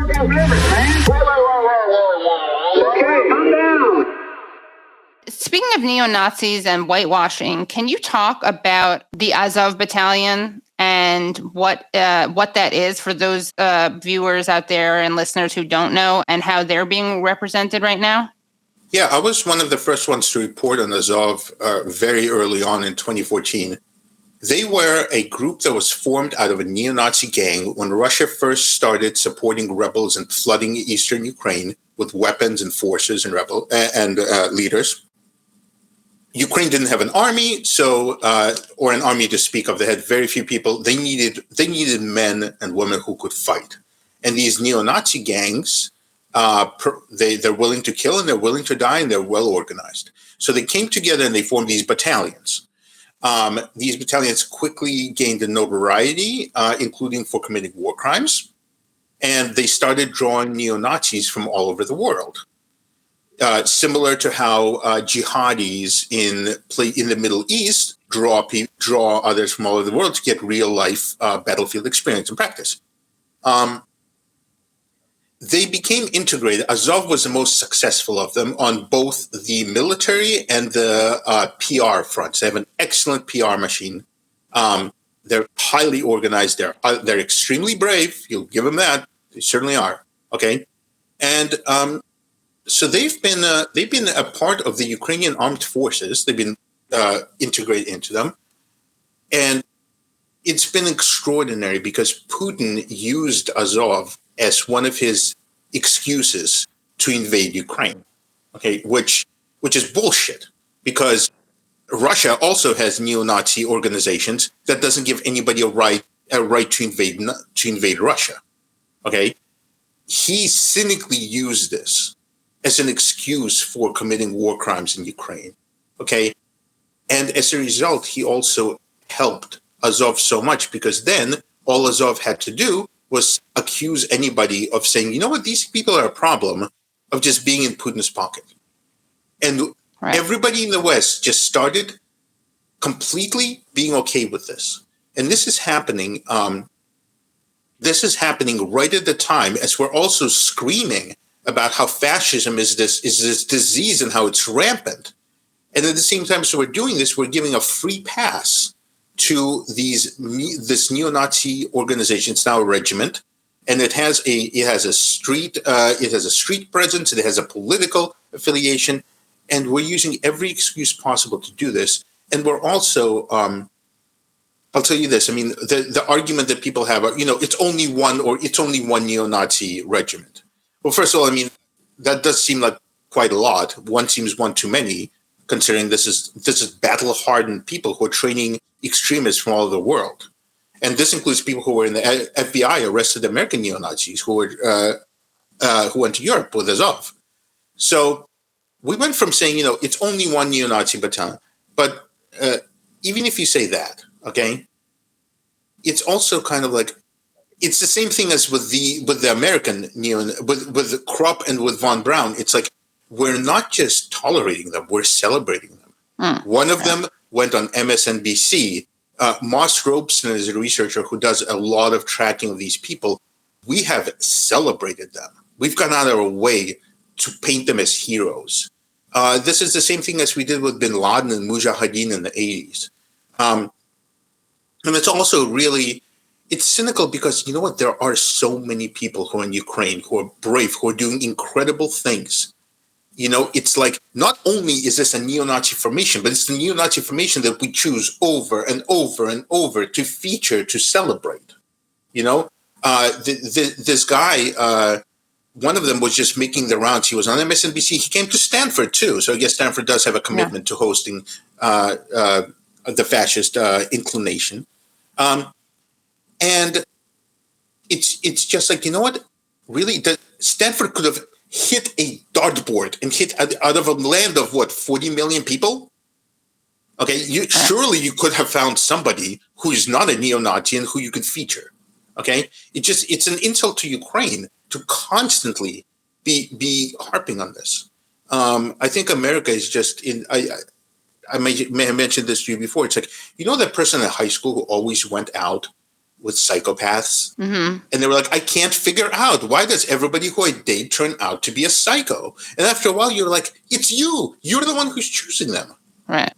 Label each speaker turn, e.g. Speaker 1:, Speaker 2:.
Speaker 1: Okay, calm down.
Speaker 2: Speaking of neo-Nazis and whitewashing, can you talk about the Azov Battalion and what that is for those viewers out there and listeners who don't know, and how they're being represented right now?
Speaker 3: Yeah, I was one of the first ones to report on Azov very early on in 2014. They were a group that was formed out of a neo-Nazi gang when Russia first started supporting rebels and flooding eastern Ukraine with weapons and forces and leaders. Ukraine didn't have an army, or an army to speak of. They had very few people. They needed men and women who could fight. And these neo-Nazi gangs, they're willing to kill and they're willing to die and they're well organized. So they came together and they formed these battalions. These battalions quickly gained a notoriety, including for committing war crimes. And they started drawing neo-Nazis from all over the world. Similar to how jihadis in the Middle East draw others from all over the world to get real life battlefield experience and practice. They became integrated. Azov was the most successful of them on both the military and the PR fronts. They have an excellent PR machine. They're highly organized. They're extremely brave. You'll give them that. They certainly are. Okay, and so they've been a part of the Ukrainian armed forces. They've been integrated into them, and it's been extraordinary because Putin used Azov as one of his excuses to invade Ukraine. Okay, which is bullshit, because Russia also has neo-Nazi organizations that doesn't give anybody a right to invade Russia. Okay, he cynically used this as an excuse for committing war crimes in Ukraine. Okay, and as a result, he also helped Azov so much, because then all Azov had to do was accuse anybody of saying, you know what, these people are a problem, of just being in Putin's pocket. And everybody in the West just started completely being okay with this. And this is happening. This is happening right at the time as we're also screaming about how fascism is this disease and how it's rampant. And at the same time, so we're doing this, we're giving a free pass to this neo-Nazi organization. It's now a regiment, and it has a street presence. It has a political affiliation, and we're using every excuse possible to do this. And we're also, I'll tell you this. I mean, the argument that people have, it's only one neo-Nazi regiment. Well, first of all, I mean, that does seem like quite a lot. One seems one too many, considering this is battle-hardened people who are training extremists from all over the world. And this includes people who were in the FBI, arrested American neo-Nazis who went to Europe with Azov. So we went from saying, it's only one neo-Nazi battalion. But even if you say that, okay, it's also kind of like, it's the same thing as with the American with Krupp and with von Braun. It's like, we're not just tolerating them, we're celebrating them. One of them went on MSNBC. Moss Robeson is a researcher who does a lot of tracking of these people. We have celebrated them. We've gone out of our way to paint them as heroes. This is the same thing as we did with bin Laden and Mujahideen in the 80s. And it's also really, it's cynical because, you know what, there are so many people who are in Ukraine who are brave, who are doing incredible things. It's like, not only is this a neo-Nazi formation, but it's the neo-Nazi formation that we choose over and over and over to feature, to celebrate. This guy, one of them was just making the rounds. He was on MSNBC. He came to Stanford, too. So I guess Stanford does have a commitment to hosting the fascist inclination. And it's just like, you know what? Really, Stanford could have hit a dartboard and hit out of a land of 40 million people. Okay, surely you could have found somebody who is not a neo-Nazi and who you could feature. Okay, it's an insult to Ukraine to constantly be harping on this. I think America is just in. I may have mentioned this to you before. It's like, that person in high school who always went out with psychopaths.
Speaker 2: Mm-hmm.
Speaker 3: And they were like, I can't figure out, why does everybody who I date turn out to be a psycho? And after a while, you're like, it's you. You're the one who's choosing them.
Speaker 2: Right.